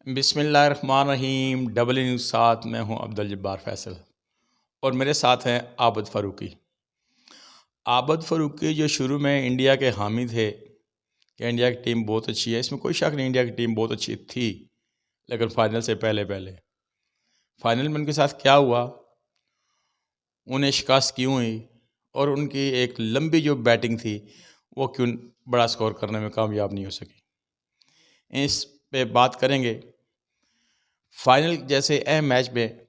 बिस्मिल्लाहिर्रहमानिर्रहीम। Double news साथ में हूँ अब्दुल जब्बार फैसल और मेरे साथ हैं आबिद फ़ारूकी। आबिद फ़ारूकी जो शुरू में इंडिया के हामी थे कि इंडिया की टीम बहुत अच्छी है, इसमें कोई शक नहीं, इंडिया की टीम बहुत अच्छी थी। लेकिन फ़ाइनल से पहले फ़ाइनल में उनके साथ क्या हुआ, उन्हें शिकस्त क्यों हुई और उनकी एक लंबी जो बैटिंग थी वो क्यों बड़ा स्कोर करने में कामयाब नहीं हो सकी, इस पे बात करेंगे। फाइनल जैसे अहम मैच में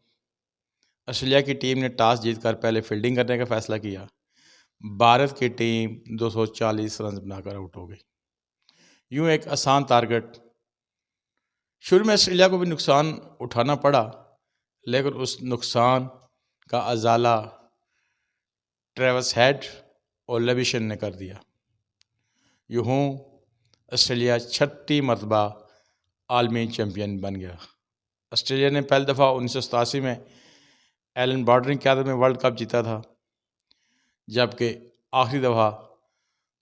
ऑस्ट्रेलिया की टीम ने टॉस जीतकर पहले फील्डिंग करने का फैसला किया। भारत की टीम 240 रन बनाकर आउट हो गई। यूं एक आसान टारगेट, शुरू में ऑस्ट्रेलिया को भी नुकसान उठाना पड़ा, लेकिन उस नुकसान का अजाला ट्रेविस हेड और लेविशन ने कर दिया। यूं ऑस्ट्रेलिया 6ठी मरतबा आलमी चैम्पियन बन गया। ऑस्ट्रेलिया ने पहली दफ़ा 1987 में एलन बॉर्डरिंग की आदत में वर्ल्ड कप जीता था, जबकि आखिरी दफ़ा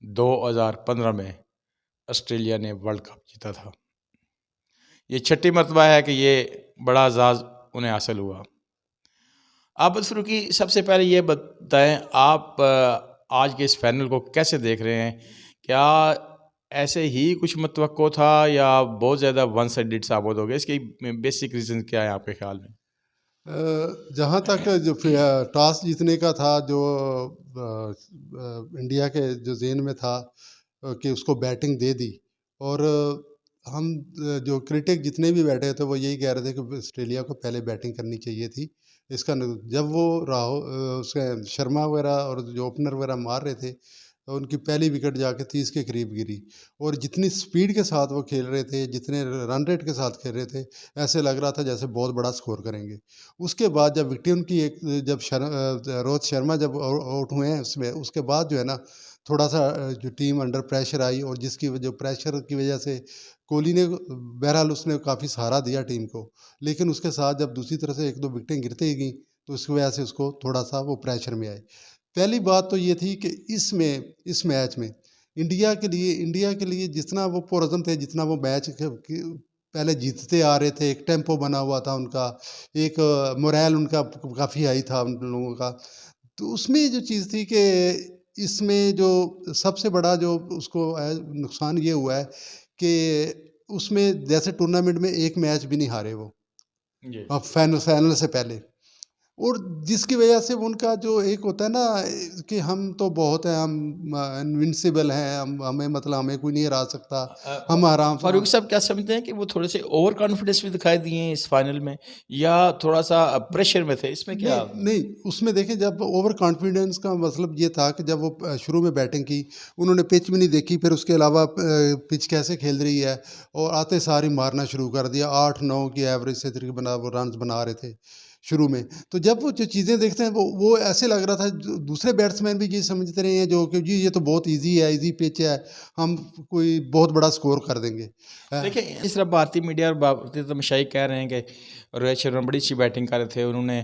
2015 में ऑस्ट्रेलिया ने वर्ल्ड कप जीता था। ये 6ठी मरतबा है कि ये बड़ा एजाज़ उन्हें हासिल हुआ। आबिद फ़ारूकी, सबसे पहले ये बताएं आप आज के इस फाइनल को कैसे देख रहे हैं? क्या ऐसे ही कुछ मतवक्को था या बहुत ज़्यादा वन साइडेड साबित हो गया? इसकी बेसिक रीज़न क्या है आपके ख्याल में? जहाँ तक जो टॉस जीतने का था, जो इंडिया के जो ज़हन में था कि उसको बैटिंग दे दी, और हम जो क्रिटिक जितने भी बैठे थे वो यही कह रहे थे कि ऑस्ट्रेलिया को पहले बैटिंग करनी चाहिए थी। जब वो राहुल उसके शर्मा वगैरह और जो ओपनर वगैरह मार रहे थे, तो उनकी पहली विकेट जाके 30 के करीब गिरी, और जितनी स्पीड के साथ वो खेल रहे थे, जितने रन रेट के साथ खेल रहे थे, ऐसे लग रहा था जैसे बहुत बड़ा स्कोर करेंगे। उसके बाद जब विकेट उनकी एक जब रोहित शर्मा जब आउट हुए हैं उसमें, उसके बाद जो है ना, थोड़ा सा जो टीम अंडर प्रेशर आई, और जिसकी जो प्रेशर की वजह से कोहली ने बहरहाल उसने काफ़ी सहारा दिया टीम को, लेकिन उसके साथ जब दूसरी तरफ से एक दो विकेटें गिरते ही गई, तो उसकी वजह से उसको थोड़ा सा वो प्रेशर में आए। पहली बात तो ये थी कि इस मैच में इंडिया के लिए जितना वो पुरअज़्म थे, जितना वो मैच पहले जीतते आ रहे थे, एक टेम्पो बना हुआ था उनका, एक मोरल उनका काफ़ी हाई था उन लोगों का। तो उसमें जो चीज़ थी कि इसमें जो सबसे बड़ा जो उसको नुकसान ये हुआ है कि उसमें जैसे टूर्नामेंट में एक मैच भी नहीं हारे वो, जी। अब फाइनल फाइनल से पहले। और जिसकी वजह से उनका जो एक होता है ना कि हम तो बहुत हैं, हम इनविंसिबल हैं, हम हमें मतलब हमें कोई नहीं हरा सकता, हम आराम फारूक साहब, क्या समझते हैं कि वो थोड़े से ओवर कॉन्फिडेंस भी दिखाई दिए इस फाइनल में, या थोड़ा सा प्रेशर में थे? इसमें नहीं क्या? नहीं, उसमें देखें, जब ओवर कॉन्फिडेंस का मतलब ये था कि जब वो शुरू में बैटिंग की, उन्होंने पिच भी नहीं देखी, फिर उसके अलावा पिच कैसे खेल रही है, और आते सार ही मारना शुरू कर दिया। 8-9 की एवरेज से तकरीबन वो रन बना रहे थे शुरू में। तो जब वो जो चीज़ें देखते हैं, वो ऐसे लग रहा था, दूसरे बैट्समैन भी ये समझते रहे हैं जो कि जी ये तो बहुत ईजी है, ईजी पिच है, हम कोई बहुत बड़ा स्कोर कर देंगे। देखिए, इस तरह भारतीय मीडिया और भारतीय तमाशाई कह रहे हैं कि रोहित शर्मा बड़ी अच्छी बैटिंग कर रहे थे, उन्होंने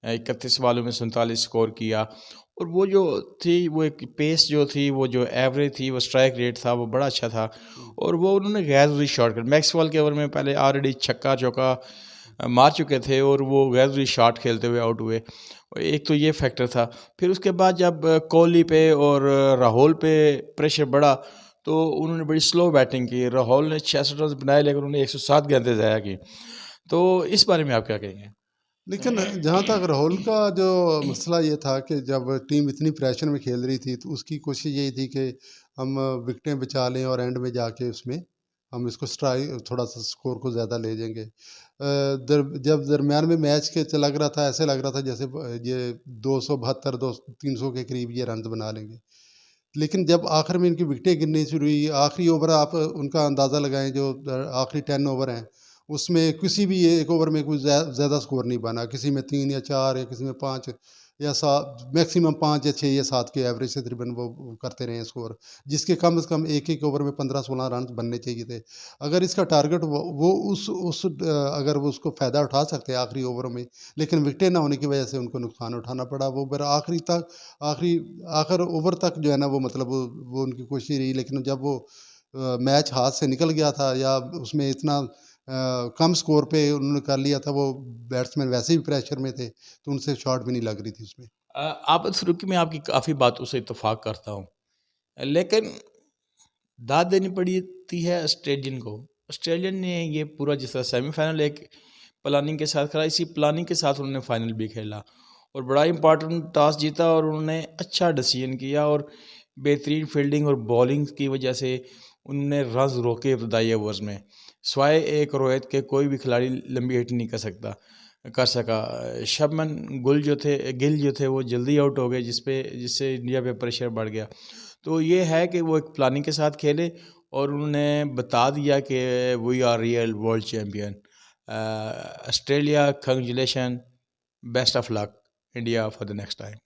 31 बॉलों में 47 स्कोर किया, और वो जो थी वो एक पेस जो थी, वो जो एवरेज थी, वो स्ट्राइक रेट था, वो बड़ा अच्छा था, और वो उन्होंने गैर ज़रूरी शॉट कर, मैक्सवेल के ओवर में पहले ऑलरेडी छक्का चौका मार चुके थे और वो गैर ज़रूरी शॉट खेलते हुए आउट हुए। एक तो ये फैक्टर था। फिर उसके बाद जब कोहली पे और राहुल पे प्रेशर बढ़ा, तो उन्होंने बड़ी स्लो बैटिंग की। राहुल ने 66 रन बनाए, लेकिन उन्होंने 107 गेंदें ज़ाया की। तो इस बारे में आप क्या कहेंगे? लेकिन जहाँ तक राहुल का जो मसला ये था कि जब टीम इतनी प्रेशर में खेल रही थी, तो उसकी कोशिश यही थी कि हम विकेटें बचा लें और एंड में जाके उसमें हम इसको स्ट्राइक थोड़ा सा स्कोर को ज़्यादा ले जाएंगे। जब दरमियान में मैच के लग रहा था, ऐसे लग रहा था जैसे ये 272 300 के करीब ये रन बना लेंगे। लेकिन जब आखिर में इनकी विकेटें गिरनी शुरू हुई, आखिरी ओवर आप उनका अंदाज़ा लगाएं, जो आखिरी 10 ओवर हैं, उसमें किसी भी एक ओवर में कोई ज़्यादा स्कोर नहीं बना, किसी में 3 या 4 या किसी में 5 या 7, मैक्सिमम 5 या 6 या 7 के एवरेज से तकरीबन वो करते रहे स्कोर, जिसके कम से कम एक एक ओवर में 15-16 रन बनने चाहिए थे। अगर इसका टारगेट वो अगर वो उसको फ़ायदा उठा सकते हैं आखिरी ओवरों में, लेकिन विकेटें ना होने की वजह से उनको नुकसान उठाना पड़ा। वो फिर आखिरी आखिर ओवर तक जो है ना, वो मतलब वो उनकी कोशिश रही, लेकिन जब वो मैच हाथ से निकल गया था, या उसमें इतना कम स्कोर पे उन्होंने कर लिया था। वो बैट्समैन वैसे भी प्रेशर में थे, तो उनसे शॉट भी नहीं लग रही थी उसमें। आबिद फ़रूकी, मैं आपकी काफ़ी बातों से इत्तेफ़ाक करता हूँ, लेकिन दाद देनी पड़ी थी है ऑस्ट्रेलियन को। ऑस्ट्रेलियन ने ये पूरा जिस तरह सेमीफाइनल एक प्लानिंग के साथ खेला, इसी प्लानिंग के साथ उन्होंने फाइनल भी खेला और बड़ा इंपॉर्टेंट टॉस जीता और उन्होंने अच्छा डिसीजन किया और बेहतरीन फील्डिंग और बॉलिंग की वजह से उन्होंने रन्स रोके इब्तदाई ओवर्स में। स्वाय एक रोहित के कोई भी खिलाड़ी लंबी हिट नहीं कर सका। शबमन गिल जो थे वो जल्दी आउट हो गए, जिससे इंडिया पे प्रेशर बढ़ गया। तो ये है कि वो एक प्लानिंग के साथ खेले और उन्होंने बता दिया कि we are real world champion. Australia, congratulation, best of luck India for the next time.